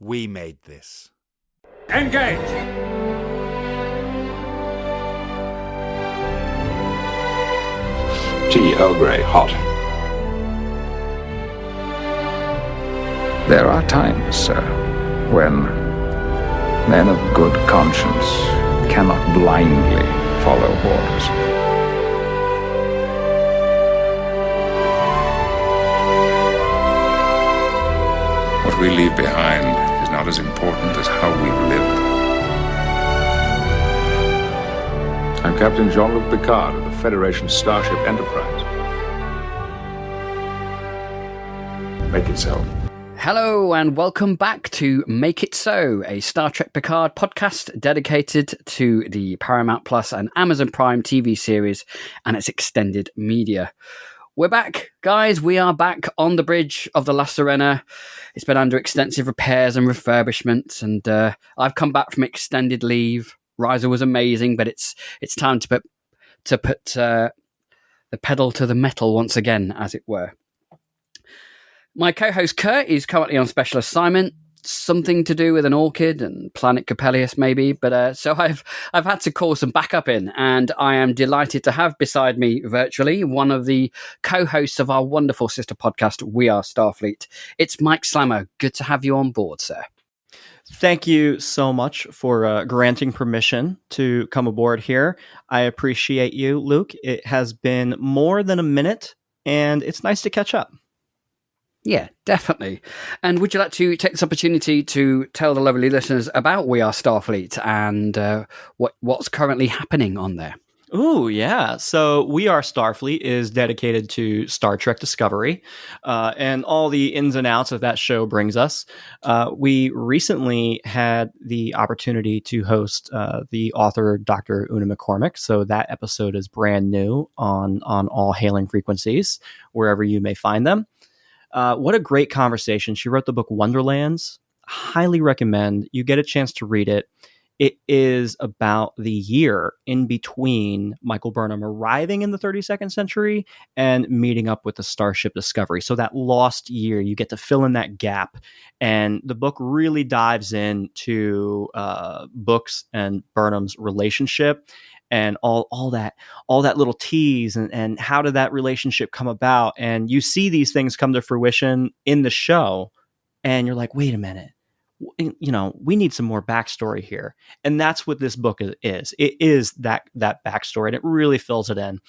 We made this. Engage! Tea Earl Grey, hot. There are times, sir, when men of good conscience cannot blindly follow orders. What we leave behind is not as important as how we live. I'm Captain Jean-Luc Picard of the Federation Starship Enterprise. Make it so. Hello and welcome back to Make It So, a Star Trek Picard podcast dedicated to the Paramount Plus and Amazon Prime TV series and its extended media. We're back, guys. We are back on the bridge of the La Sirena. It's been under extensive repairs and refurbishments, and I've come back from extended leave. Riser was amazing, but it's time to put the pedal to the metal once again, as it were. My co-host Kurt is currently on special assignment, something to do with an orchid and Planet Coppelius, maybe. But so I've had to call some backup in, and I am delighted to have beside me virtually one of the co-hosts of our wonderful sister podcast, We Are Starfleet. It's Mike Slammer. Good to have you on board, sir. Thank you so much for granting permission to come aboard here. I appreciate you, Luke. It has been more than a minute, and it's nice to catch up. Yeah, definitely. And would you like to take this opportunity to tell the lovely listeners about We Are Starfleet and what's currently happening on there? Ooh, yeah. So We Are Starfleet is dedicated to Star Trek Discovery and all the ins and outs that show brings us. We recently had the opportunity to host the author, Dr. Una McCormick. So that episode is brand new on all hailing frequencies, wherever you may find them. What a great conversation. She wrote the book Wonderlands. Highly recommend you get a chance to read it. It is about the year in between Michael Burnham arriving in the 32nd century and meeting up with the Starship Discovery. So that lost year, you get to fill in that gap. And the book really dives into Books and Burnham's relationship and all that little tease and how did that relationship come about. And you see these things come to fruition in the show and you're like, wait a minute. You know, we need some more backstory here. And that's what this book is. It is that backstory, and it really fills it in.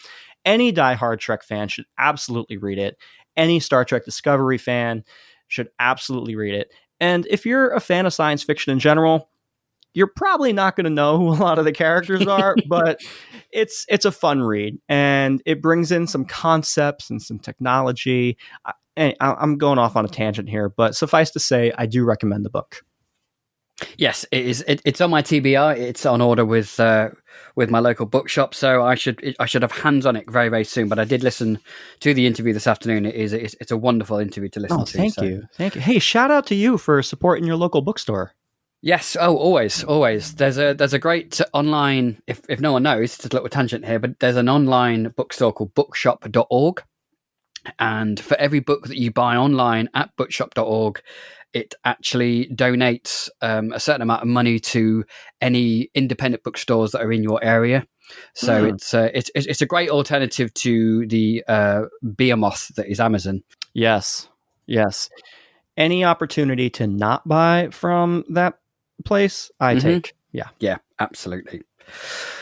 Any diehard Trek fan should absolutely read it. Any Star Trek Discovery fan should absolutely read it. And if you're a fan of science fiction in general, you're probably not going to know who a lot of the characters are, but it's a fun read, and it brings in some concepts and some technology. I'm going off on a tangent here, but suffice to say, I do recommend the book. Yes, it is. It's on my TBR. It's on order with my local bookshop, so I should have hands on it very, very soon. But I did listen to the interview this afternoon. It's a wonderful interview to listen to. Thank you. Hey, shout out to you for supporting your local bookstore. Yes. Oh, always. There's a great online. If no one knows, it's a little tangent here, but there's an online bookstore called bookshop.org. And for every book that you buy online at bookshop.org, it actually donates a certain amount of money to any independent bookstores that are in your area. So it's a great alternative to the behemoth that is Amazon. Yes. Any opportunity to not buy from that place, I take. Yeah, absolutely.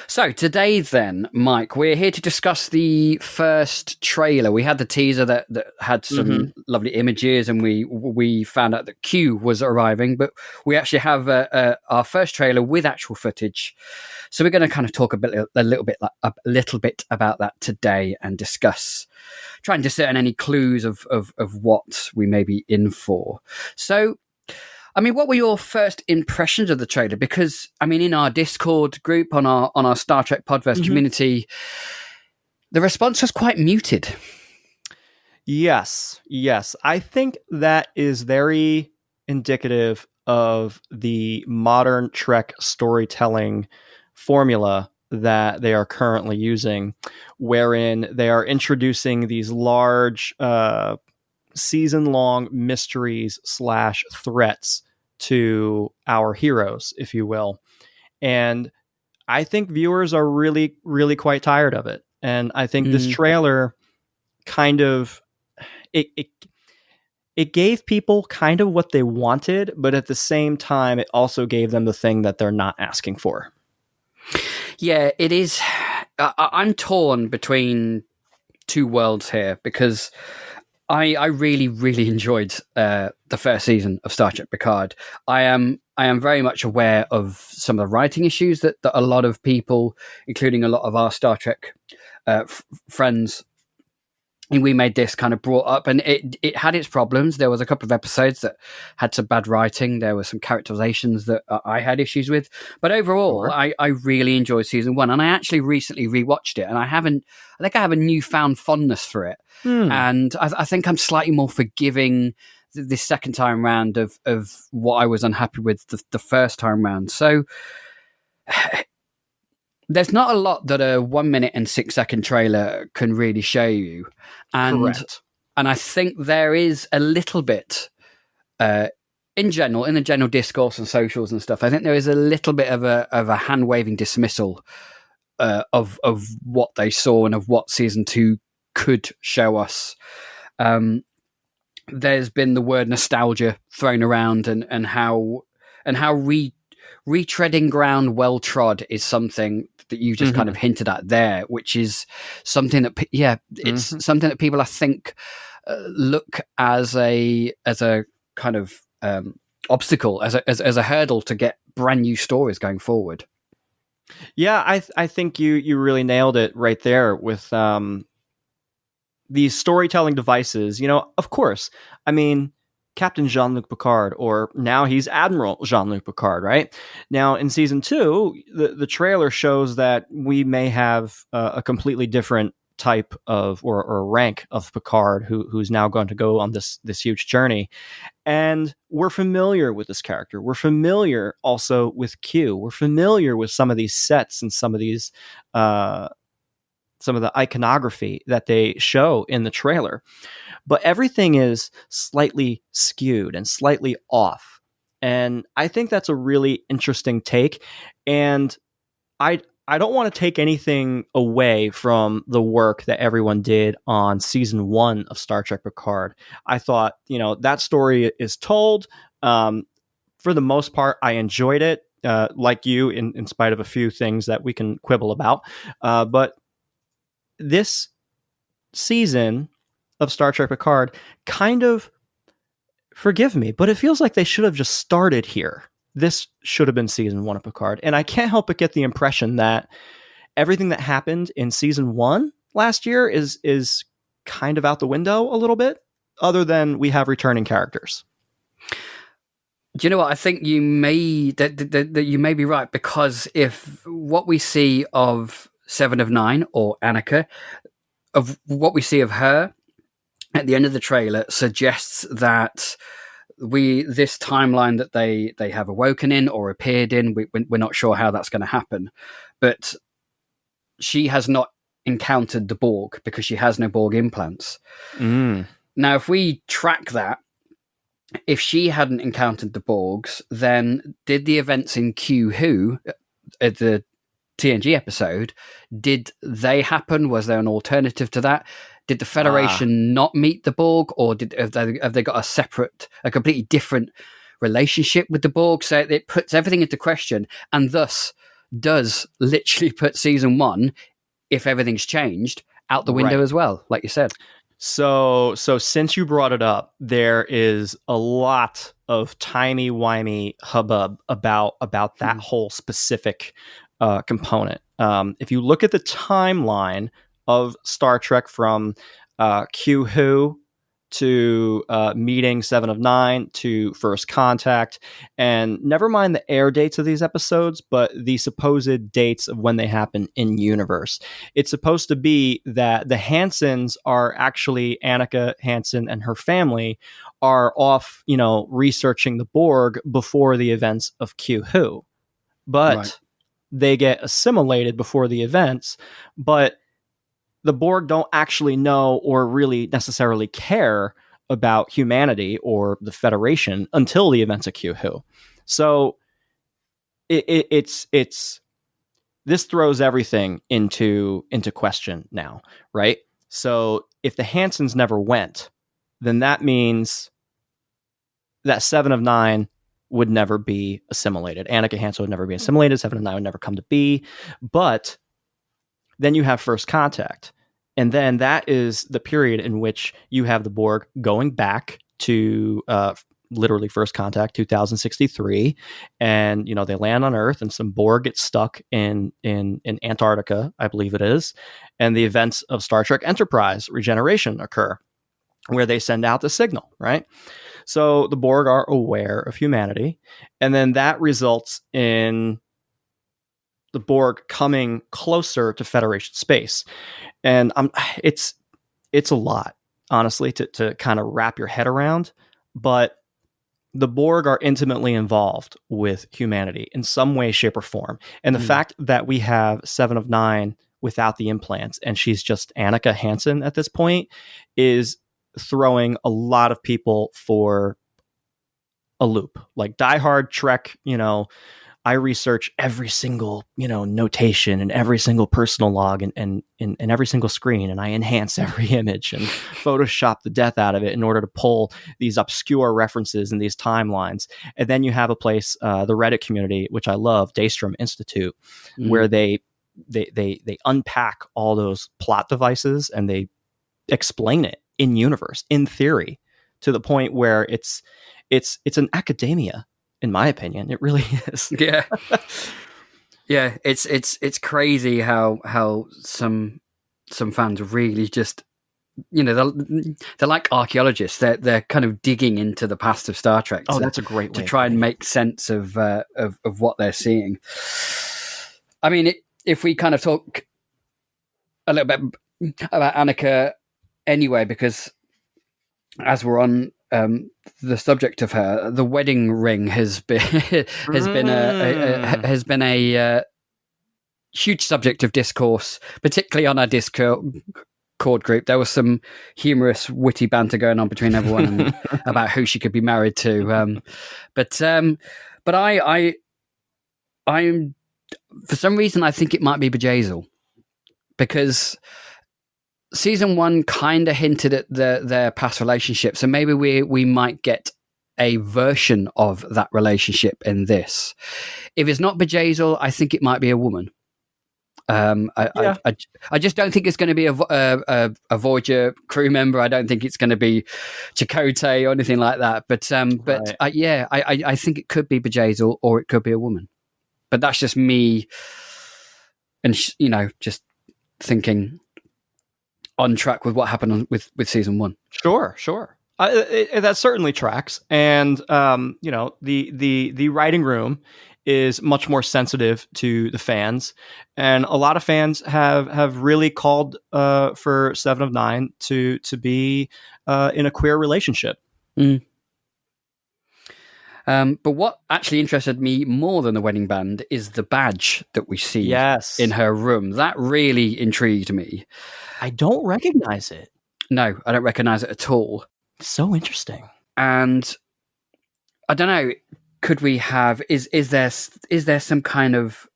So today then, Mike, we're here to discuss the first trailer. We had the teaser that had some lovely images, and we found out that Q was arriving, but we actually have our first trailer with actual footage. So we're going to kind of talk a little bit about that today and try and discern any clues of what we may be in for. So, I mean, what were your first impressions of the trailer? Because, I mean, in our Discord group, on our Star Trek Podverse community, the response was quite muted. Yes. I think that is very indicative of the modern Trek storytelling formula that they are currently using, wherein they are introducing these large season-long mysteries / threats to our heroes, if you will. And I think viewers are really, really quite tired of it. And I think this trailer kind of it gave people kind of what they wanted, but at the same time, it also gave them the thing that they're not asking for. Yeah, it is. I'm torn between two worlds here because I really, really enjoyed the first season of Star Trek Picard. I am very much aware of some of the writing issues that a lot of people, including a lot of our Star Trek friends, and We Made This, kind of brought up, and it had its problems. There was a couple of episodes that had some bad writing. There were some characterizations that I had issues with. But overall, I really enjoyed season one. And I actually recently rewatched it, and I think I have a newfound fondness for it. And I think I'm slightly more forgiving this second time round of what I was unhappy with the first time round. So there's not a lot that a 1 minute and 6 second trailer can really show you. Correct. And I think there is a little bit, in the general discourse and socials and stuff, I think there is a little bit of a hand waving dismissal of what they saw and of what season 2 could show us. There's been the word nostalgia thrown around and how retreading ground well trod is something that you just kind of hinted at there, which is something that it's something that people I think look as a kind of obstacle, as a hurdle to get brand new stories going forward. Yeah, I think you really nailed it right there with these storytelling devices. Of course, I mean, Captain Jean-Luc Picard, or now he's Admiral Jean-Luc Picard, right? Now, in season 2, the trailer shows that we may have a completely different type of or rank of Picard who's now going to go on this huge journey. And we're familiar with this character. We're familiar also with Q. We're familiar with some of these sets and some of these some of the iconography that they show in the trailer. But everything is slightly skewed and slightly off. And I think that's a really interesting take. And I don't want to take anything away from the work that everyone did on season 1 of Star Trek Picard. I thought, that story is told. For the most part, I enjoyed it, like you, in spite of a few things that we can quibble about. But this season of Star Trek Picard kind of, forgive me, but it feels like they should have just started here. This should have been season 1 of Picard. And I can't help but get the impression that everything that happened in season 1 last year is kind of out the window a little bit, other than we have returning characters. Do you know what? I think you may that you may be right, because if what we see of Seven of Nine or Annika, of what we see of her at the end of the trailer, suggests that this timeline that they have awoken in or appeared in, we're not sure how that's going to happen, but she has not encountered the Borg because she has no Borg implants. Now, if we track that, if she hadn't encountered the Borgs, then did the events in Q Who, at the TNG episode, did they happen? Was there an alternative to that? Did the Federation not meet the Borg, or have they got a completely different relationship with the Borg? So it puts everything into question, and thus does literally put season 1, if everything's changed, out the window as well, like you said. So since you brought it up, there is a lot of timey-wimey hubbub about that whole specific component. If you look at the timeline of Star Trek from Q Who to meeting Seven of Nine to First Contact, and never mind the air dates of these episodes, but the supposed dates of when they happen in universe. It's supposed to be that the Hansons are actually, Annika Hansen and her family are off, researching the Borg before the events of Q Who. But they get assimilated before the events, but the Borg don't actually know or really necessarily care about humanity or the Federation until the events of Q Who. So it's this throws everything into question now, right? So if the Hansons never went, then that means that 7 of 9 would never be assimilated. Annika Hansen would never be assimilated. 7 of 9 would never come to be. But then you have First Contact. And then that is the period in which you have the Borg going back to literally First Contact, 2063. And, they land on Earth and some Borg get stuck in Antarctica, I believe it is. And the events of Star Trek Enterprise Regeneration occur, where they send out the signal, right? So the Borg are aware of humanity, and then that results in the Borg coming closer to Federation space. And it's a lot, honestly, to kind of wrap your head around, but the Borg are intimately involved with humanity in some way, shape, or form. And the fact that we have 7 of 9 without the implants, and she's just Annika Hansen at this point, is throwing a lot of people for a loop. Like diehard Trek, I research every single, notation and every single personal log and every single screen, and I enhance every image and Photoshop the death out of it in order to pull these obscure references and these timelines. And then you have a place, the Reddit community, which I love, Daystrom Institute, where they unpack all those plot devices and they explain it in universe, in theory, to the point where it's an academia, in my opinion. It really is. Yeah. Yeah. It's crazy how some fans really just, they're like archaeologists. They're kind of digging into the past of Star Trek. That's a great way to try and make sense of what they're seeing. I mean, if we kind of talk a little bit about Annika anyway, because as we're on the subject of her, the wedding ring has been a huge subject of discourse, particularly on our Discord group. There was some humorous, witty banter going on between everyone about who she could be married to. But I'm for some reason I think it might be Bjayzl, because season 1 kind of hinted at their past relationship, so maybe we might get a version of that relationship in this. If it's not Bjayzl, I think it might be a woman. I just don't think it's going to be a Voyager crew member. I don't think it's going to be Chakotay or anything like that. But right. I think it could be Bjayzl or it could be a woman. But that's just me, and just thinking on track with what happened with season 1. Sure. That certainly tracks. And, the writing room is much more sensitive to the fans. And a lot of fans have really called for 7 of 9 to be in a queer relationship. Mm. But what actually interested me more than the wedding band is the badge that we see in her room. That really intrigued me. I don't recognize it. No, I don't recognize it at all. So interesting. And I don't know, could we have, is there some kind of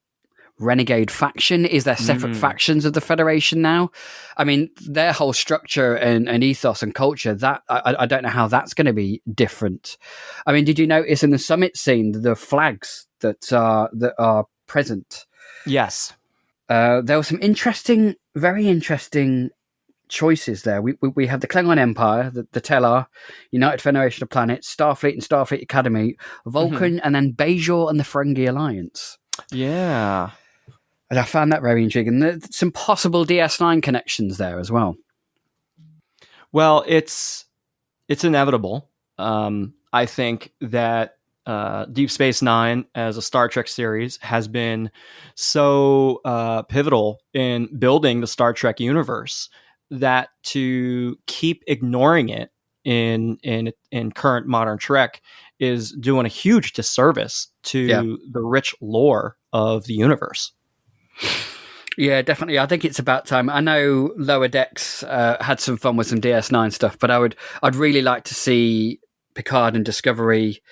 renegade faction? Is there separate factions of the Federation now? I mean, their whole structure and ethos and culture, that I don't know how that's going to be different. I mean, did you notice in the summit scene the flags that are present? Yes. There were some very interesting choices there. We have the Klingon Empire, the Tellar, United Federation of Planets, Starfleet and Starfleet Academy, Vulcan, and then Bajor and the Ferengi Alliance. Yeah. And I found that very intriguing. There's some possible DS9 connections there as well. Well, it's inevitable. I think that Deep Space Nine as a Star Trek series has been so pivotal in building the Star Trek universe that to keep ignoring it in current modern Trek is doing a huge disservice to the rich lore of the universe. Yeah, definitely. I think it's about time. I know Lower Decks had some fun with some DS9 stuff, but I'd really like to see Picard and Discovery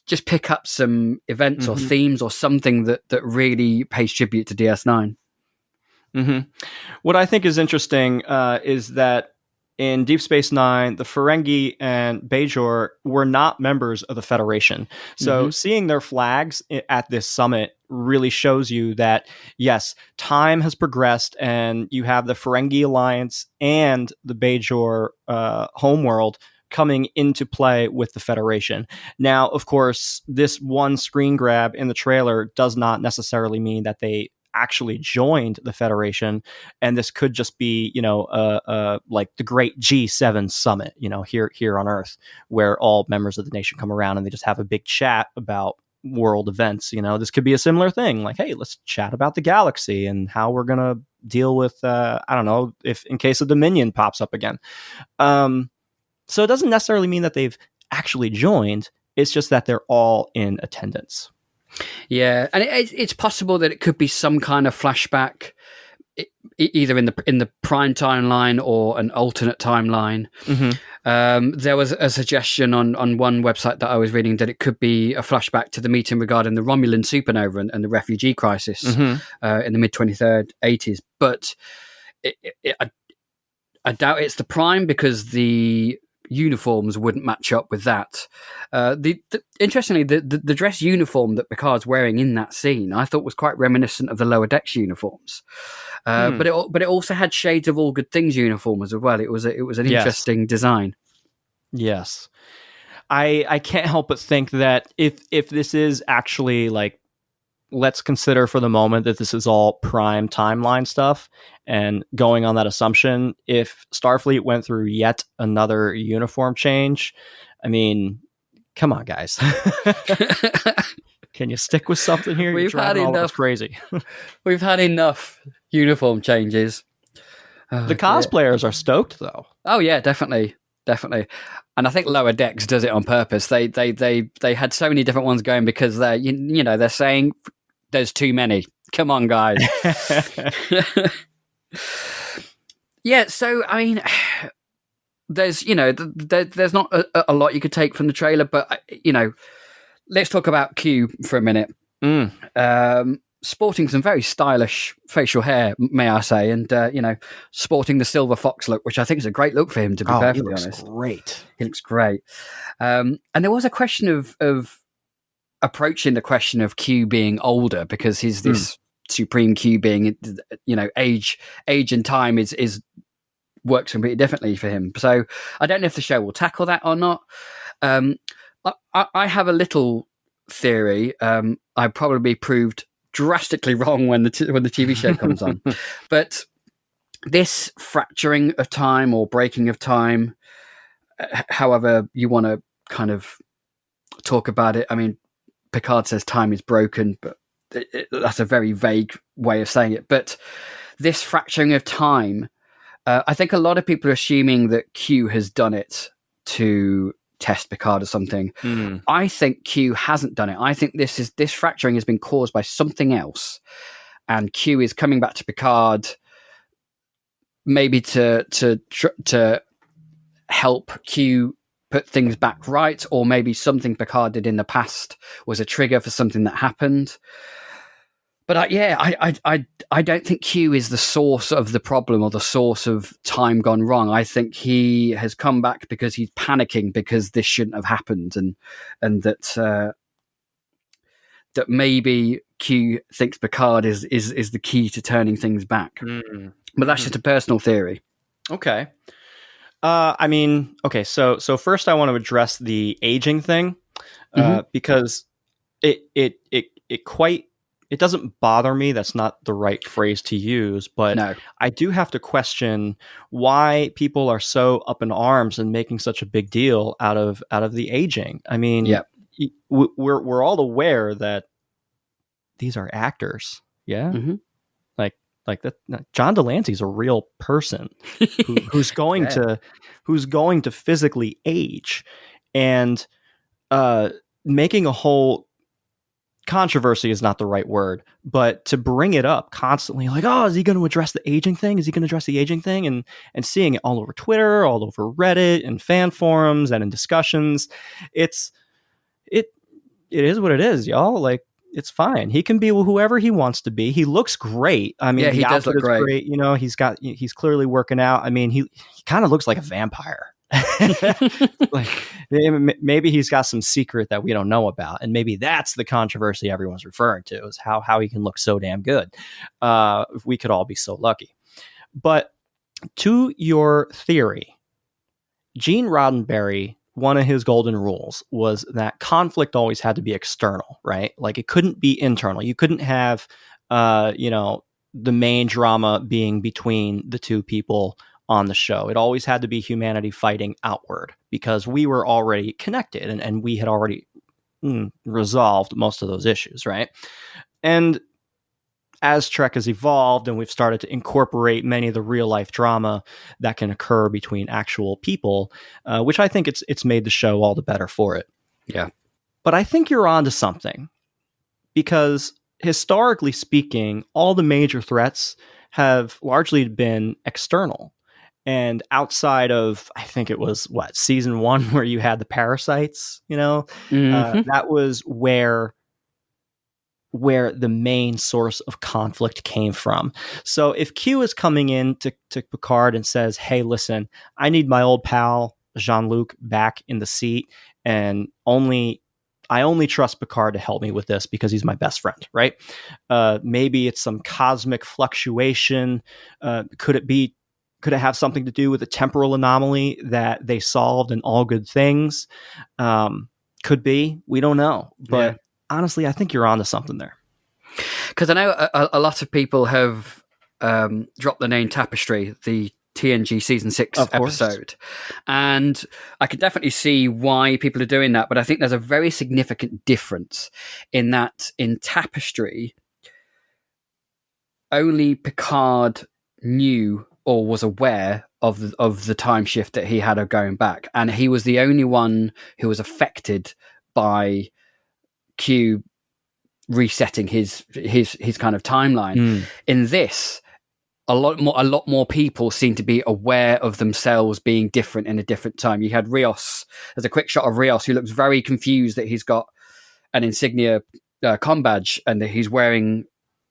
just pick up some events or themes or something that really pays tribute to DS9. What I think is interesting is that in Deep Space Nine, the Ferengi and Bajor were not members of the Federation. So seeing their flags at this summit really shows you that, yes, time has progressed and you have the Ferengi Alliance and the Bajor homeworld coming into play with the Federation. Now, of course, this one screen grab in the trailer does not necessarily mean that they actually joined the Federation, and this could just be, like the great G7 summit, here on Earth, where all members of the nation come around and they just have a big chat about world events. This could be a similar thing, like, hey, let's chat about the galaxy and how we're gonna deal with I don't know, if in case a Dominion pops up again. So it doesn't necessarily mean that they've actually joined. It's just that they're all in attendance. Yeah, and it's possible that it could be some kind of flashback, either in the prime timeline or an alternate timeline. There was a suggestion on one website that I was reading that it could be a flashback to the meeting regarding the Romulan supernova and the refugee crisis in the mid-2080s. But I doubt it's the prime, because the uniforms wouldn't match up with that. Interestingly, the dress uniform that Picard's wearing in that scene, I thought was quite reminiscent of the Lower Decks uniforms. But it also had shades of All Good Things uniforms as well. It was an interesting design. Yes, I can't help but think that if this is actually, like, let's consider for the moment that this is all prime timeline stuff, and going on that assumption, if Starfleet went through yet another uniform change, I mean, come on, guys. Can you stick with something here? We've had enough. Crazy. We've had enough uniform changes. The cosplayers are stoked, though. Oh yeah, definitely. And I think Lower Decks does it on purpose. They had so many different ones going because they're saying there's too many. Come on, guys. Yeah, so I mean, there's not a lot you could take from the trailer, but let's talk about Q for a minute. Sporting some very stylish facial hair, may I say, and sporting the silver fox look, which I think is a great look for him, to be perfectly honest. Great. He looks great. And there was a question of approaching the question of Q being older, because he's this supreme Q being, age and time is works completely differently for him. So I don't know if the show will tackle that or not. I have a little theory. I probably proved drastically wrong when the TV show comes on, but this fracturing of time or breaking of time, however you want to kind of talk about it. I mean, Picard says time is broken, but that's a very vague way of saying it. But this fracturing of time, I think a lot of people are assuming that Q has done it to test Picard or something. I think Q hasn't done it. I think this fracturing has been caused by something else, and Q is coming back to Picard, maybe to help Q put things back right, or maybe something Picard did in the past was a trigger for something that happened. But I don't think Q is the source of the problem or the source of time gone wrong. I think he has come back because he's panicking because this shouldn't have happened, and that maybe Q thinks Picard is the key to turning things back. But that's just a personal theory. Okay. I mean, okay. So first, I want to address the aging thing because it doesn't bother me. That's not the right phrase to use, but no. I do have to question why people are so up in arms and making such a big deal out of the aging. I mean, we're all aware that these are actors. Yeah. Like that. John Delancey's a real person who's going to physically age, and making a whole controversy is not the right word, but to bring it up constantly, like, oh, is he going to address the aging thing? Is he going to address the aging thing? And seeing it all over Twitter, all over Reddit, and fan forums, and in discussions, it is what it is, y'all. Like, it's fine. He can be whoever he wants to be. He looks great. I mean, he does look great. You know, he's clearly working out. I mean, he kind of looks like a vampire. Like, maybe he's got some secret that we don't know about, and maybe that's the controversy everyone's referring to, is how he can look so damn good. If we could all be so lucky. But to your theory, Gene Roddenberry, one of his golden rules was that conflict always had to be external, right? Like, it couldn't be internal. You couldn't have, the main drama being between the two people on the show. It always had to be humanity fighting outward, because we were already connected and we had already resolved most of those issues, right? And as Trek has evolved and we've started to incorporate many of the real life drama that can occur between actual people, which I think it's made the show all the better for it. Yeah. But I think you're onto something, because historically speaking, all the major threats have largely been external. And outside of, I think it was season 1 where you had the parasites, that was where the main source of conflict came from. So if Q is coming in to Picard and says, hey, listen, I need my old pal Jean-Luc back in the seat, and I only trust Picard to help me with this because he's my best friend, right? Maybe it's some cosmic fluctuation. Could it have something to do with a temporal anomaly that they solved in All Good Things? Could be. We don't know. But honestly, I think you're onto something there. Because I know a lot of people have dropped the name Tapestry, the TNG season 6 episode. And I can definitely see why people are doing that. But I think there's a very significant difference in that in Tapestry, only Picard knew or was aware of the time shift that he had of going back, and he was the only one who was affected by Q resetting his kind of timeline. In this, a lot more people seem to be aware of themselves being different in a different time. You had Rios. There's a quick shot of Rios who looks very confused that he's got an insignia comm badge and that he's wearing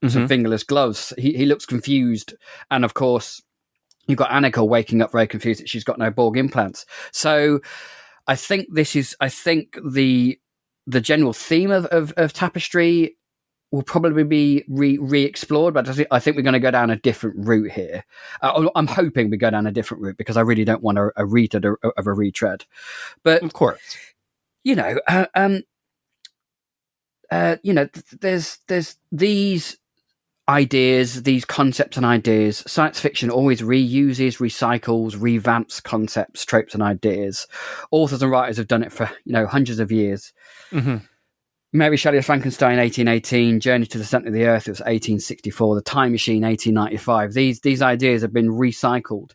some fingerless gloves. He looks confused, and of course, you've got Annika waking up very confused that she's got no Borg implants. So I think the general theme of Tapestry will probably be re-explored, but I think we're going to go down a different route here. I'm hoping we go down a different route, because I really don't want a retread of a retread. But of course, there's these ideas, these concepts and ideas. Science fiction always reuses, recycles, revamps concepts, tropes and ideas. Authors and writers have done it for hundreds of years. Mary Shelley's Frankenstein, 1818, Journey to the Centre of the Earth, it was 1864, The Time Machine, 1895. These ideas have been recycled.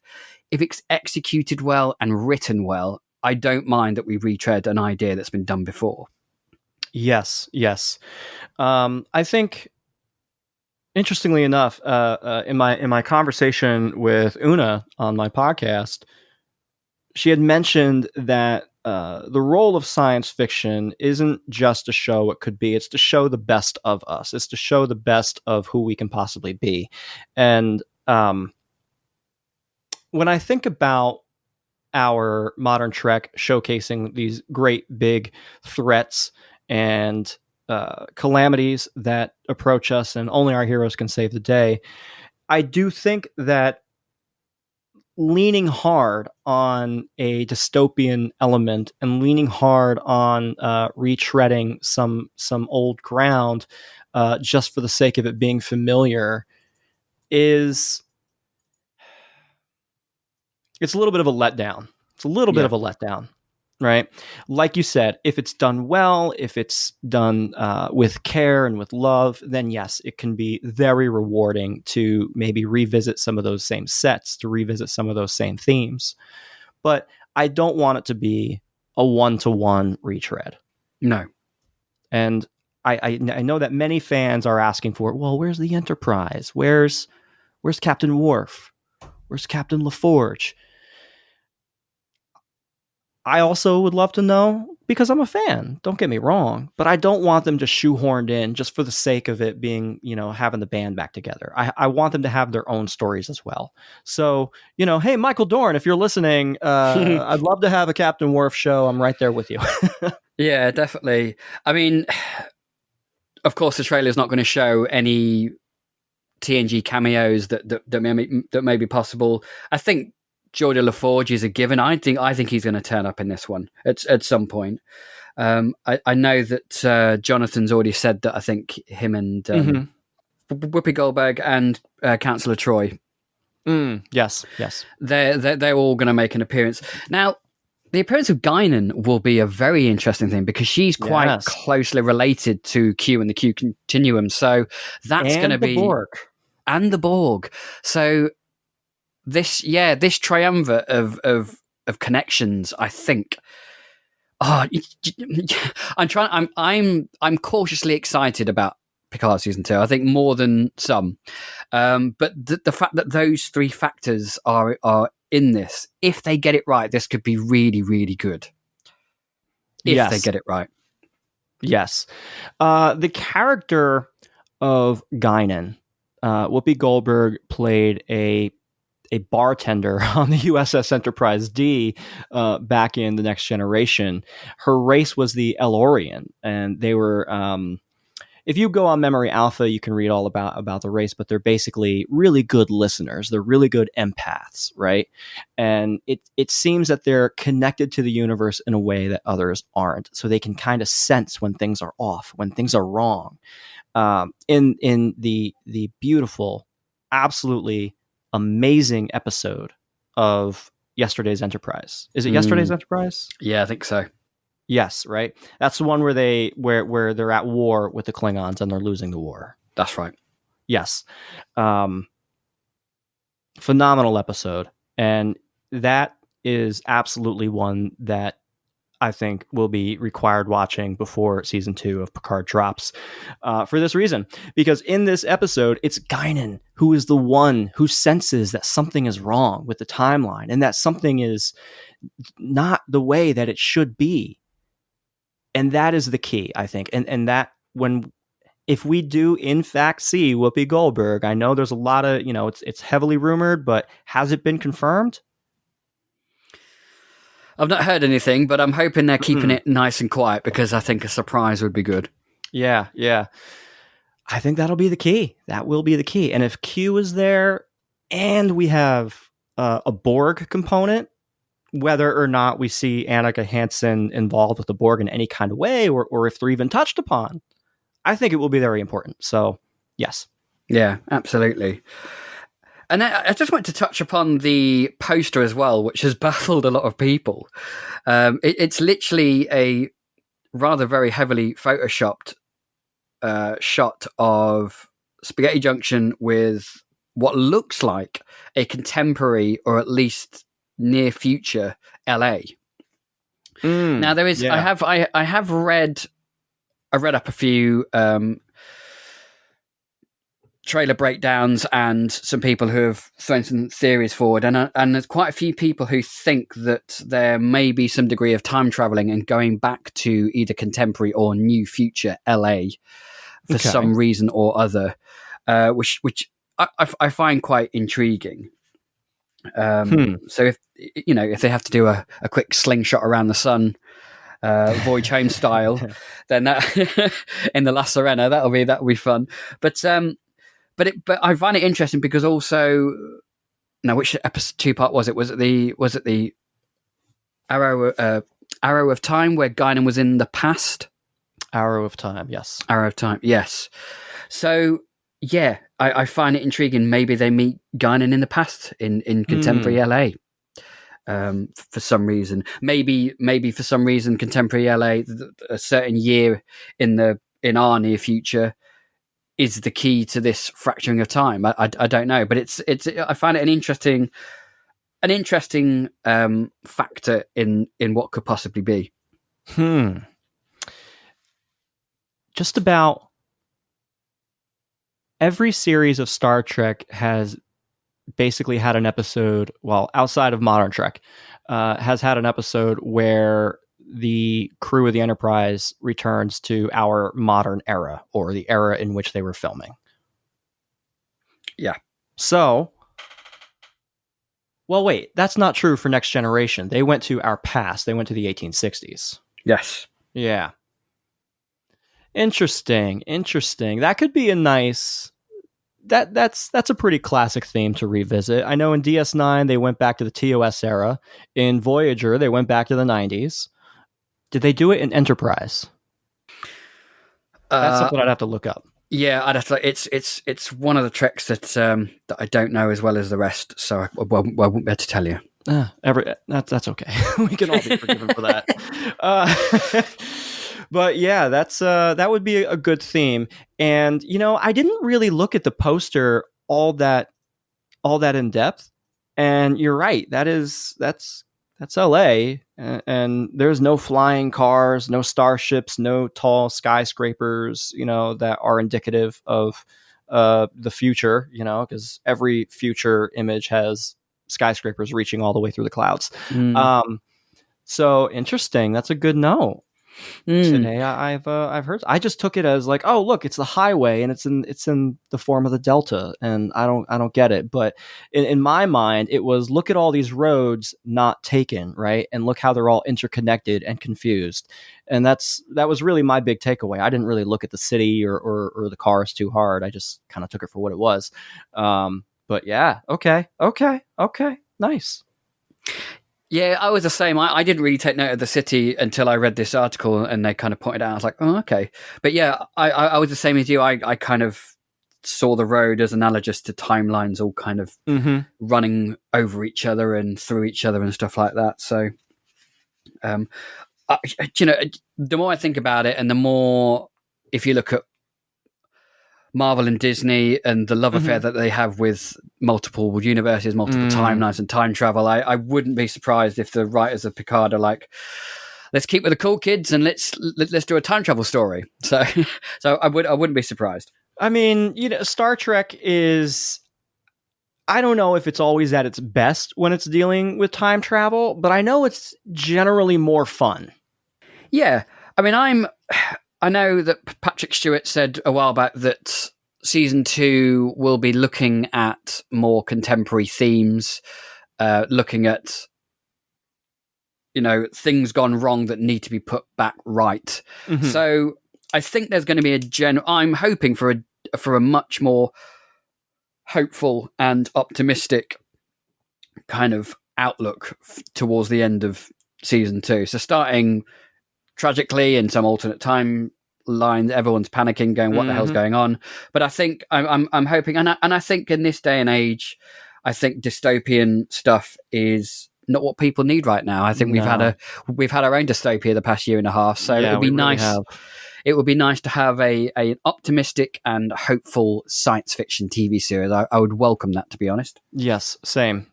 If it's executed well and written well, I don't mind that we retread an idea that's been done before. Yes. I think, interestingly enough, in my conversation with Una on my podcast, she had mentioned that the role of science fiction isn't just to show what could be, it's to show the best of us. It's to show the best of who we can possibly be. And when I think about our modern Trek showcasing these great big threats and calamities that approach us and only our heroes can save the day, I do think that leaning hard on a dystopian element and leaning hard on retreading some old ground just for the sake of it being familiar it's a little bit of a letdown. Bit of a letdown, right? Like you said, if it's done well, if it's done with care and with love, then yes, it can be very rewarding to maybe revisit some of those same sets, to revisit some of those same themes. But I don't want it to be a one-to-one retread. No. And I know that many fans are asking for, well, where's the Enterprise? Where's Captain Worf? Where's Captain LaForge? I also would love to know, because I'm a fan, don't get me wrong, but I don't want them just shoehorned in just for the sake of it being, having the band back together. I want them to have their own stories as well. So, hey, Michael Dorn, if you're listening, I'd love to have a Captain Worf show. I'm right there with you. Yeah, definitely. I mean, of course, the trailer's not going to show any TNG cameos that may be possible. I think Geordi LaForge is a given. I think he's going to turn up in this one at some point. I know that Jonathan's already said that. I think him and Whoopi Goldberg and Councillor Troy. Yes. They're all going to make an appearance. Now, the appearance of Guinan will be a very interesting thing because she's quite closely related to Q and the Q continuum. So that's going to be Borg. And the Borg. So this triumvirate of connections, I think. I'm cautiously excited about Picard season 2. I think more than some. But the fact that those three factors are in this, if they get it right, this could be really, really good. If they get it right. Yes. The character of Guinan, Whoopi Goldberg played a bartender on the USS Enterprise D back in The Next Generation. Her race was the Elorian, and they were... if you go on Memory Alpha, you can read all about the race, but they're basically really good listeners. They're really good empaths, right? And it seems that they're connected to the universe in a way that others aren't. So they can kind of sense when things are off, when things are wrong. In the beautiful, absolutely amazing episode of Yesterday's Enterprise. Is it Yesterday's Enterprise? Yeah, I think so. Yes, right. That's the one where they're at war with the Klingons and they're losing the war. That's right. Yes. Phenomenal episode. And that is absolutely one that I think will be required watching before season 2 of Picard drops, for this reason. Because in this episode, it's Guinan who is the one who senses that something is wrong with the timeline and that something is not the way that it should be. And that is the key, I think. And that if we do in fact see Whoopi Goldberg, I know there's a lot of, it's heavily rumored, but has it been confirmed? I've not heard anything, but I'm hoping they're keeping it nice and quiet because I think a surprise would be good. Yeah. I think that'll be the key. That will be the key. And if Q is there and we have a Borg component, whether or not we see Annika Hansen involved with the Borg in any kind of way, or if they're even touched upon, I think it will be very important. So, yes. Yeah, absolutely. And I just want to touch upon the poster as well, which has baffled a lot of people. It's literally a rather very heavily photoshopped shot of Spaghetti Junction with what looks like a contemporary or at least near future LA. Now there is, I have read up a few trailer breakdowns and some people who have thrown some theories forward, and there's quite a few people who think that there may be some degree of time traveling and going back to either contemporary or new future LA for some reason or other, which I find quite intriguing. So if they have to do a quick slingshot around the sun, Voyage Home style, then that in the La Serena, that'll be fun. But I find it interesting because also, now which episode 2-part was it? Was it the Arrow of Time where Guinan was in the past? Arrow of Time, yes. Arrow of Time, yes. So yeah, I find it intriguing. Maybe they meet Guinan in the past in contemporary LA. For some reason, maybe for some reason, contemporary LA, a certain year in our near future is the key to this fracturing of time. I don't know, but it's I find it an interesting factor in what could possibly be. just about every series of Star Trek has basically had an episode, well, outside of Modern Trek, has had an episode where the crew of the Enterprise returns to our modern era, or the era in which they were filming. Yeah. So, well, wait, that's not true for Next Generation. They went to our past. They went to the 1860s. Yes. Yeah. Interesting. That could be a nice... That's a pretty classic theme to revisit. I know in DS9 they went back to the TOS era. In Voyager they went back to the 90s. Did they do it in Enterprise? That's something I'd have to look up. Yeah, I'd have to. It's one of the treks that I don't know as well as the rest, so I won't be able to tell you. That's okay. We can all be forgiven for that. But yeah, that would be a good theme. And I didn't really look at the poster all that in depth. And you're right. That's LA, and there's no flying cars, no starships, no tall skyscrapers, that are indicative of the future, because every future image has skyscrapers reaching all the way through the clouds. So interesting. That's a good no. Today I've heard. I just took it as like, oh look, it's the highway and it's in the form of the delta, and I don't get it. But in my mind, it was, look at all these roads not taken, right, and look how they're all interconnected and confused. And that was really my big takeaway. I didn't really look at the city or the cars too hard. I just kind of took it for what it was. But yeah, okay, nice. Yeah, I was the same. I didn't really take note of the city until I read this article, and they kind of pointed out. I was like, oh, okay. But yeah, I was the same as you. I kind of saw the road as analogous to timelines, all kind of running over each other and through each other and stuff like that. So, the more I think about it, and the more, if you look at Marvel and Disney and the love affair that they have with multiple universes, multiple timelines and time travel, I wouldn't be surprised if the writers of Picard are like, let's keep with the cool kids and let's do a time travel story. So I wouldn't be surprised. I mean, Star Trek is, I don't know if it's always at its best when it's dealing with time travel, but I know it's generally more fun. Yeah. I mean, I know that Patrick Stewart said a while back that season 2 will be looking at more contemporary themes, looking at, things gone wrong that need to be put back right. So I think there's going to be I'm hoping for a much more hopeful and optimistic kind of outlook towards the end of season 2. So starting tragically in some alternate timeline, everyone's panicking, going, "What the hell's going on?" But I think I'm hoping, and I think in this day and age, I think dystopian stuff is not what people need right now. I think we've had our own dystopia the past year and a half, so it would be nice. Really, it would be nice to have an optimistic and hopeful science fiction TV series. I would welcome that, to be honest. Yes, same.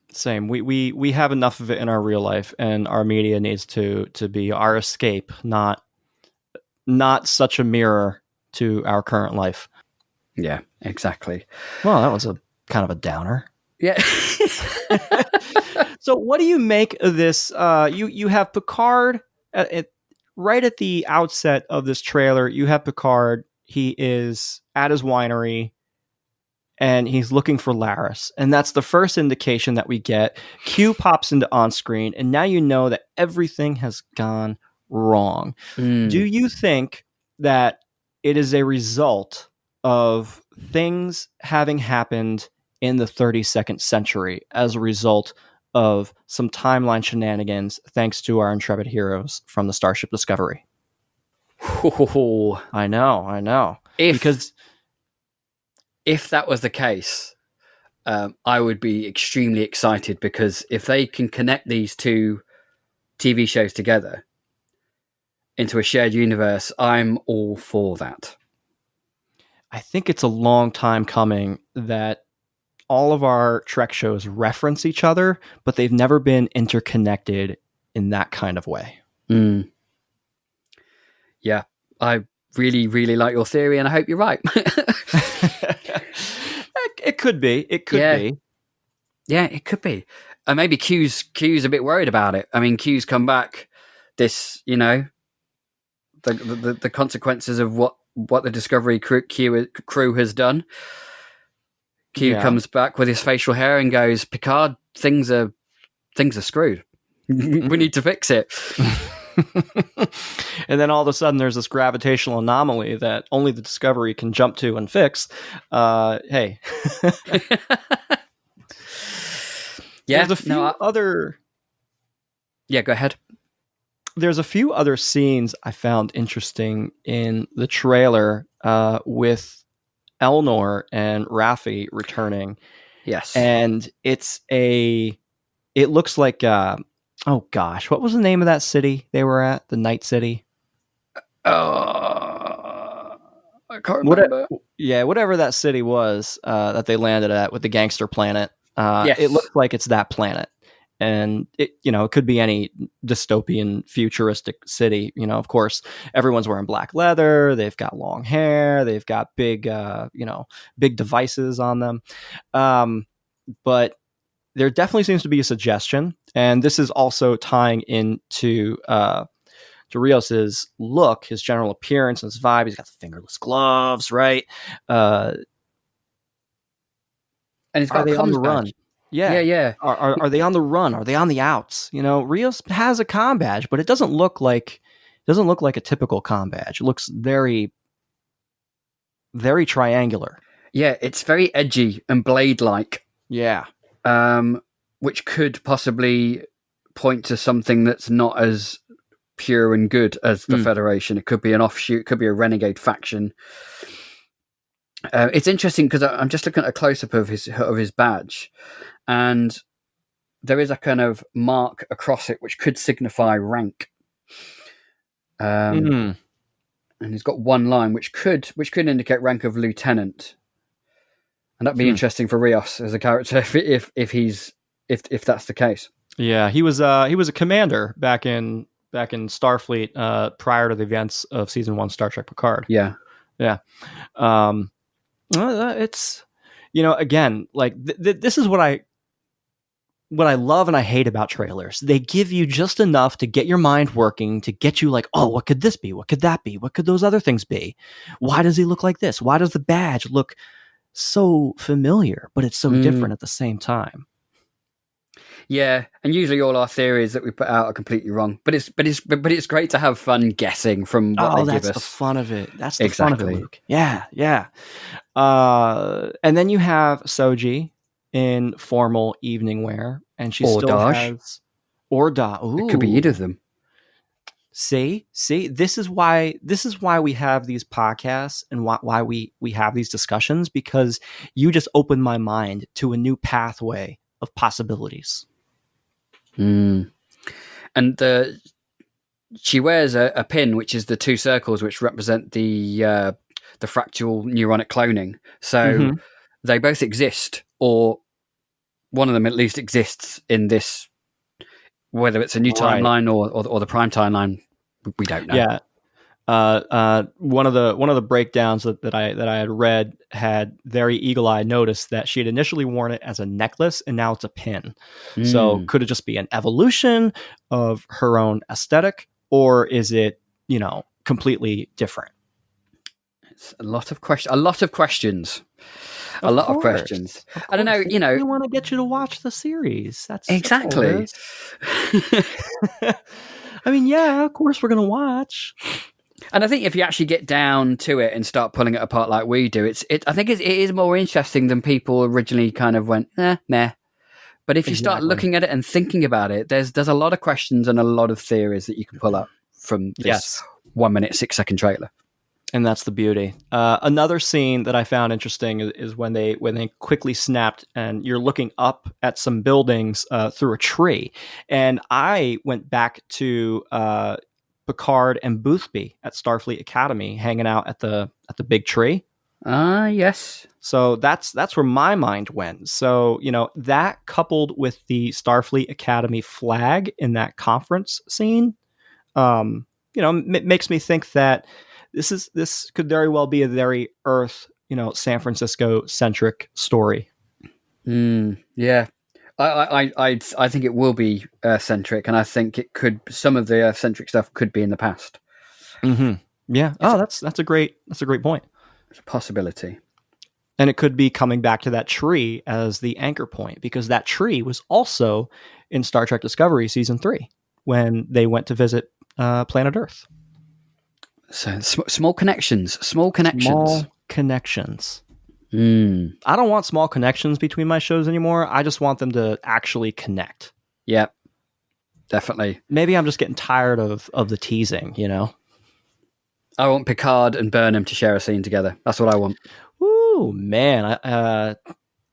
We have enough of it in our real life, and our media needs to be our escape, not such a mirror to our current life. Yeah, exactly. Well, that was a kind of a downer. Yeah. So what do you make of this? You have Picard right at the outset of this trailer. You have Picard. He is at his winery, and he's looking for Laris. And that's the first indication that we get. Q pops into on screen, and now you know that everything has gone wrong. Do you think that it is a result of things having happened in the 32nd century as a result of some timeline shenanigans thanks to our intrepid heroes from the Starship Discovery? I know. Because if that was the case, I would be extremely excited, because if they can connect these two TV shows together into a shared universe, I'm all for that. I think it's a long time coming that all of our Trek shows reference each other, but they've never been interconnected in that kind of way. Yeah, I really, really like your theory, and I hope you're right. It could be. It could be. Yeah, it could be. Maybe Q's a bit worried about it. I mean, Q's come back. This, the consequences of what the Discovery crew has done. Q comes back with his facial hair and goes, "Picard, things are screwed. We need to fix it." And then all of a sudden there's this gravitational anomaly that only the Discovery can jump to and fix. Hey. Yeah. There's a few other... Yeah, go ahead. There's a few other scenes I found interesting in the trailer with Elnor and Raffi returning. Yes. And it looks like... oh gosh, what was the name of that city they were at? The Night City? I can't remember. Whatever that city was that they landed at with the gangster planet. Yes. It looks like it's that planet. And it could be any dystopian futuristic city. Of course, everyone's wearing black leather. They've got long hair. They've got big devices on them. But there definitely seems to be a suggestion, and this is also tying into to Rios's look, his general appearance, and his vibe. He's got the fingerless gloves, right? And he's got on the run. Yeah. Are they on the run? Are they on the outs? Rios has a comm badge, but it doesn't look like a typical comm badge. It looks very, very triangular. Yeah, it's very edgy and blade-like. Yeah. Which could possibly point to something that's not as pure and good as the Federation. It could be an offshoot, it could be a renegade faction. It's interesting because I'm just looking at a close-up of his badge, and there is a kind of mark across it which could signify rank. And he's got one line which could indicate rank of lieutenant. And that'd be interesting for Rios as a character if that's the case. Yeah, he was a commander back in Starfleet prior to the events of season 1 Star Trek Picard. Yeah. It's again, like this is what I love and I hate about trailers. They give you just enough to get your mind working, to get you like, oh, what could this be? What could that be? What could those other things be? Why does he look like this? Why does the badge look so familiar, but it's so different at the same time? Yeah, and usually all our theories that we put out are completely wrong. But it's great to have fun guessing from what they give us. That's the fun of it. That's the fun of it, Luke. Yeah. And then you have Soji in formal evening wear, and she still has It could be either of them. See, this is why we have these podcasts and why we have these discussions, because you just opened my mind to a new pathway of possibilities. And she wears a pin, which is the 2 circles, which represent the fractal neuronic cloning. So they both exist, or one of them at least exists in this. Whether it's a new timeline or the prime timeline, we don't know. Yeah. One of the breakdowns that I had read had very eagle-eyed noticed that she had initially worn it as a necklace and now it's a pin. So could it just be an evolution of her own aesthetic, or is it, completely different? It's a lot of questions. I don't know, We want to get you to watch the series. That's exactly. I mean, yeah, of course we're going to watch. And I think if you actually get down to it and start pulling it apart like we do, I think it is more interesting than people originally kind of went, meh. But if you start looking at it and thinking about it, there's a lot of questions and a lot of theories that you can pull up from this 1 minute, 6 second trailer. And that's the beauty. Another scene that I found interesting is when they quickly snapped and you're looking up at some buildings through a tree. And I went back to Picard and Boothby at Starfleet Academy hanging out at the big tree. Yes. So that's where my mind went. So, that coupled with the Starfleet Academy flag in that conference scene, makes me think that this could very well be a very Earth, San Francisco centric story. Yeah. I think it will be Earth-centric, and I think some of the Earth-centric stuff could be in the past. Mm-hmm. Yeah. That's a great point. It's a possibility. And it could be coming back to that tree as the anchor point, because that tree was also in Star Trek Discovery Season 3 when they went to visit planet Earth. So small connections. I don't want small connections between my shows anymore. I just want them to actually connect. Yeah, definitely. Maybe I'm just getting tired of the teasing, I want Picard and Burnham to share a scene together. That's what I want. Ooh, man.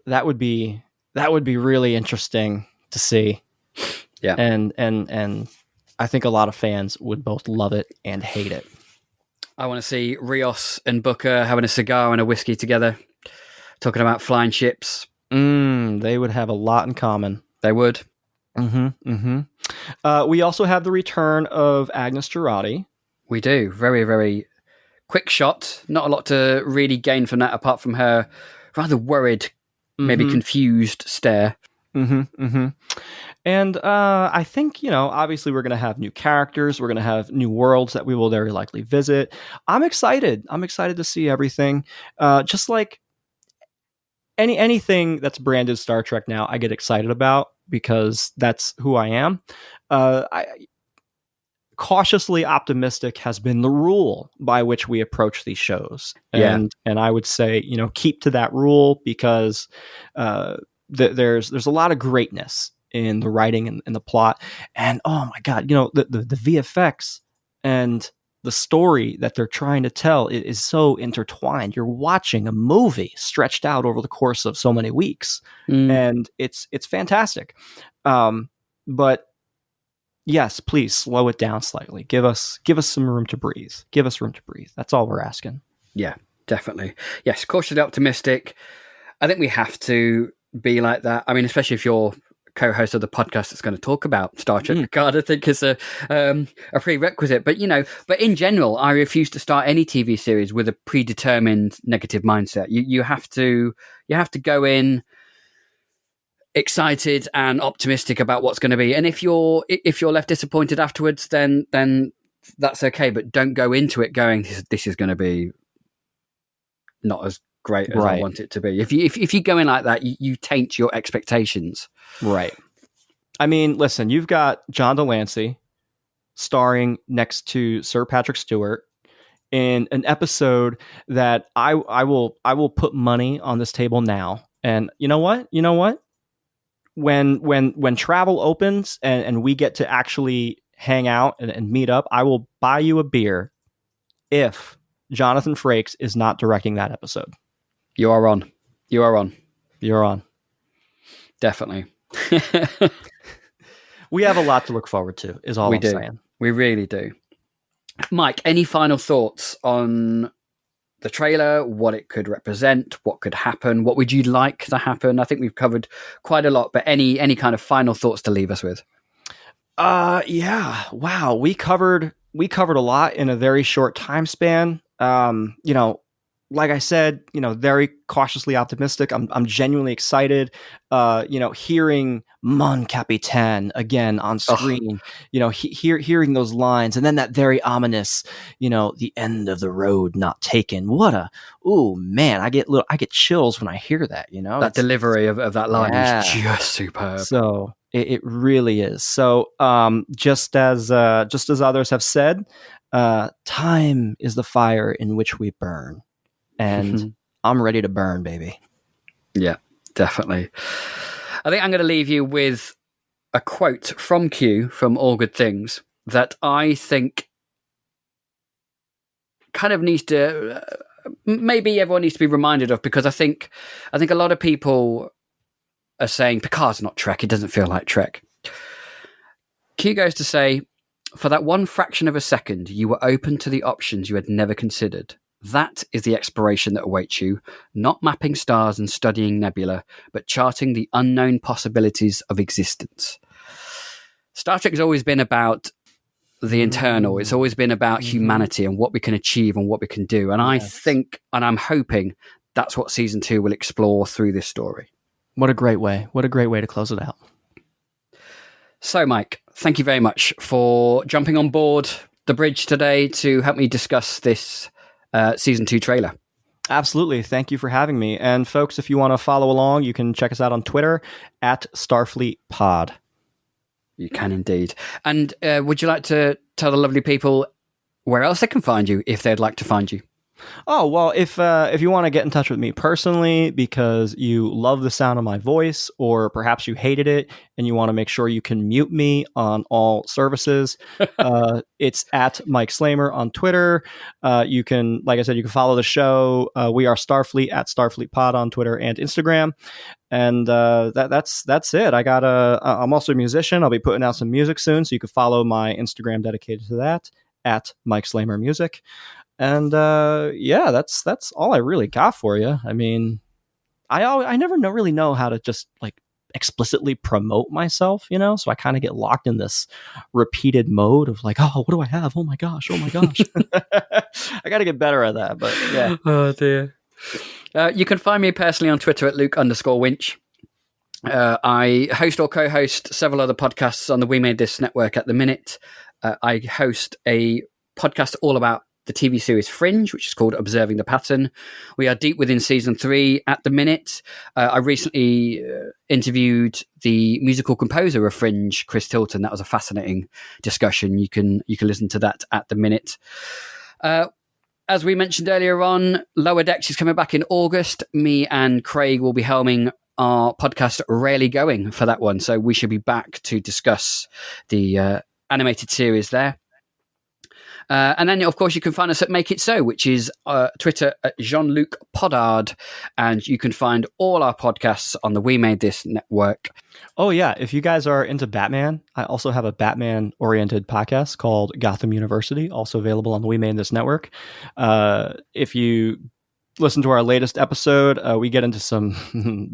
That would be really interesting to see. Yeah. And I think a lot of fans would both love it and hate it. I want to see Rios and Booker having a cigar and a whiskey together, talking about flying ships. They would have a lot in common. They would. We also have the return of Agnes Girardi. We do. Very, very quick shot. Not a lot to really gain from that, apart from her rather worried, maybe confused stare. And I think, obviously we're going to have new characters. We're going to have new worlds that we will very likely visit. I'm excited. I'm excited to see everything. Just like anything that's branded Star Trek now, I get excited about because that's who I am. Cautiously optimistic has been the rule by which we approach these shows. And I would say, keep to that rule because there's a lot of greatness in the writing and the plot. And oh my God, the VFX and the story that they're trying to tell is so intertwined. You're watching a movie stretched out over the course of so many weeks, and it's fantastic. But yes, please slow it down slightly. Give us some room to breathe. Give us room to breathe. That's all we're asking. Yeah, definitely. Yes, cautiously optimistic. I think we have to be like that. I mean, especially if you're co-host of the podcast that's going to talk about Star Trek Picard, I think is a prerequisite. But but in general, I refuse to start any TV series with a predetermined negative mindset. You have to go in excited and optimistic about what's going to be. And if you're left disappointed afterwards, then that's okay. But don't go into it going, this is going to be not as great as I want it to be. If you go in like that, you taint your expectations. Right. I mean, listen, you've got John Delancey starring next to Sir Patrick Stewart in an episode that I will put money on this table now. And you know what? When travel opens and we get to actually hang out and meet up, I will buy you a beer if Jonathan Frakes is not directing that episode. You are on. You're on. Definitely. We have a lot to look forward to, is all I'm saying. We really do. Mike, any final thoughts on the trailer, what it could represent, what could happen, what would you like to happen? I think we've covered quite a lot, but any kind of final thoughts to leave us with? Yeah. Wow. We covered a lot in a very short time span. Like I said, very cautiously optimistic. I'm genuinely excited. Hearing Mon Capitan again on screen, hearing those lines, and then that very ominous, the end of the road not taken. Man, I get chills when I hear that. That delivery of that line is just superb. So it really is. So just as others have said, time is the fire in which we burn. And I'm ready to burn, baby. Yeah, definitely. I think I'm going to leave you with a quote from Q from All Good Things that I think kind of needs to, maybe everyone needs to be reminded of, because I think a lot of people are saying Picard's not Trek. It doesn't feel like Trek. Q goes to say, for that one fraction of a second, you were open to the options you had never considered. That is the exploration that awaits you, not mapping stars and studying nebula, but charting the unknown possibilities of existence. Star Trek has always been about the internal. It's always been about humanity and what we can achieve and what we can do. And I think, and I'm hoping, that's what season 2 will explore through this story. What a great way. What a great way to close it out. So, Mike, thank you very much for jumping on board the bridge today to help me discuss this season 2 trailer. Absolutely. Thank you for having me. And folks, if you want to follow along, you can check us out on Twitter at StarfleetPod. You can indeed. And would you like to tell the lovely people where else they can find you if they'd like to find you? Oh, well, if you want to get in touch with me personally because you love the sound of my voice, or perhaps you hated it and you want to make sure you can mute me on all services, it's at Mike Slamer on Twitter. You can, like I said, you can follow the show. We Are Starfleet at Starfleet Pod on Twitter and Instagram. And that's it. I'm also a musician. I'll be putting out some music soon, so you can follow my Instagram dedicated to that at Mike Slamer Music. And that's all I really got for you. I mean, I never really know how to just like explicitly promote myself, so I kind of get locked in this repeated mode of like, oh, what do I have? Oh my gosh. I got to get better at that, but yeah. Oh dear. You can find me personally on Twitter at Luke_Winch. I host or co-host several other podcasts on the We Made This network at the minute. I host a podcast all about the TV series Fringe, which is called Observing the Pattern. We are deep within season 3 at the minute. I recently interviewed the musical composer of Fringe, Chris Tilton. That was a fascinating discussion. You can listen to that at the minute. As we mentioned earlier on, Lower Decks is coming back in August. Me and Craig will be helming our podcast Rarely Going for that one. So we should be back to discuss the animated series there. And then, of course, you can find us at Make It So, which is Twitter at Jean-Luc Podard. And you can find all our podcasts on the We Made This network. Oh, yeah. If you guys are into Batman, I also have a Batman-oriented podcast called Gotham University, also available on the We Made This network. If you listen to our latest episode, we get into some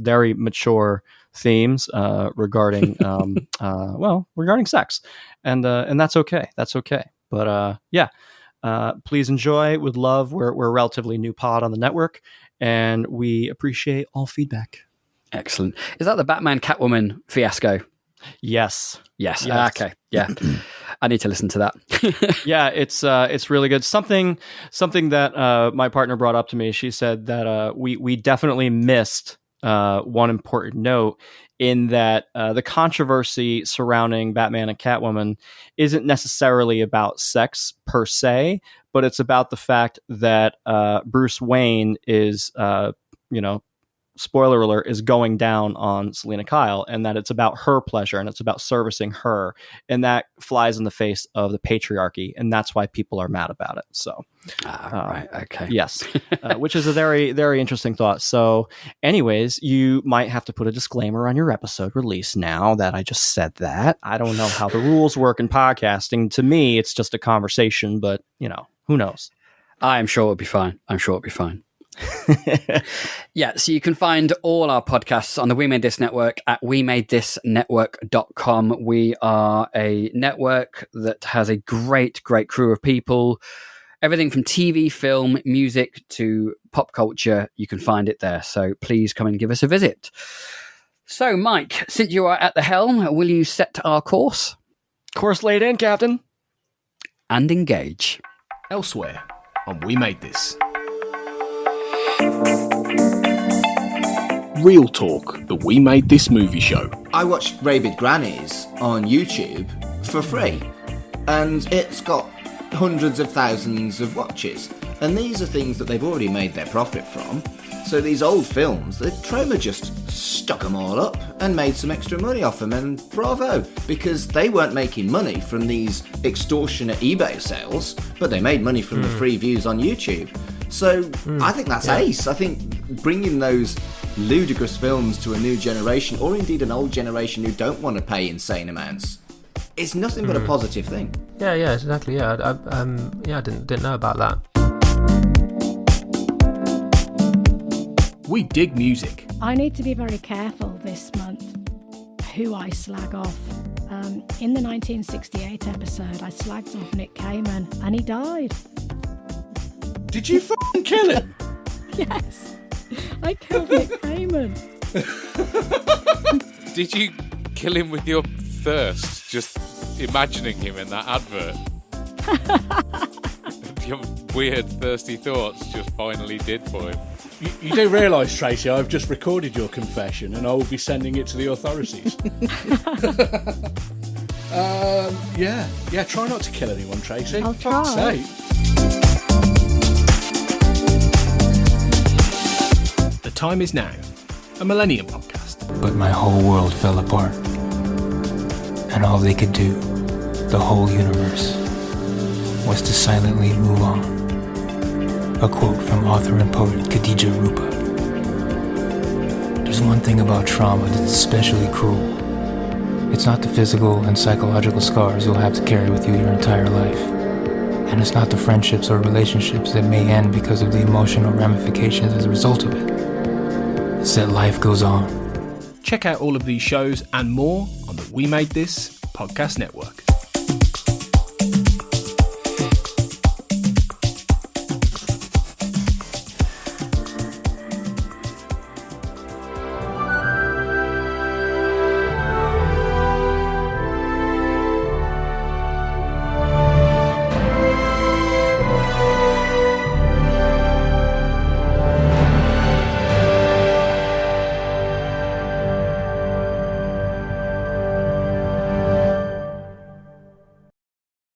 very mature themes regarding sex. And that's okay. That's okay. But please enjoy. Would love. We're a relatively new pod on the network, and we appreciate all feedback. Excellent. Is that the Batman Catwoman fiasco? Yes. Okay. Yeah. I need to listen to that. Yeah, it's really good. Something that my partner brought up to me. She said that we definitely missed one important note, in that the controversy surrounding Batman and Catwoman isn't necessarily about sex per se, but it's about the fact that Bruce Wayne is, spoiler alert, is going down on Selena Kyle, and that it's about her pleasure and it's about servicing her. And that flies in the face of the patriarchy. And that's why people are mad about it. So, right. Okay. Yes. Which is a very, very interesting thought. So anyways, you might have to put a disclaimer on your episode release now that I just said that. I don't know how the rules work in podcasting. To me, it's just a conversation, but who knows? I'm sure it'll be fine. Yeah, so you can find all our podcasts on the We Made This network at wemadethisnetwork.com. We are a network that has a great crew of people. Everything from TV, film, music to pop culture, you can find it there. So please come and give us a visit. So, Mike, since you are at the helm, will you set our course? Course laid in, Captain. And engage. Elsewhere on We Made This. Real Talk, the We Made This movie show. I watched Rabid Grannies on YouTube for free, and it's got hundreds of thousands of watches. And these are things that they've already made their profit from. So these old films, the Troma just stuck them all up and made some extra money off them, and bravo, because they weren't making money from these extortionate eBay sales, but they made money from the free views on YouTube. So I think that's ace. I think bringing those ludicrous films to a new generation, or indeed an old generation who don't want to pay insane amounts, is nothing but a positive thing. Yeah, exactly. Yeah, I didn't know about that. We dig music. I need to be very careful this month who I slag off. In the 1968 episode, I slagged off Nick Kamen, and he died. Did you f***ing kill him? Yes, I killed Nick Kamen. Did you kill him with your thirst? Just imagining him in that advert? Your weird, thirsty thoughts just finally did for him. You do realise, Tracy, I've just recorded your confession and I will be sending it to the authorities. Yeah, try not to kill anyone, Tracy. I'll For fuck's try. sake. The time is now. A Millennium podcast. But my whole world fell apart. And all they could do, the whole universe, was to silently move on. A quote from author and poet Khadija Rupa. There's one thing about trauma that's especially cruel. It's not the physical and psychological scars you'll have to carry with you your entire life. And it's not the friendships or relationships that may end because of the emotional ramifications as a result of it. It's that life goes on. Check out all of these shows and more on the We Made This podcast network.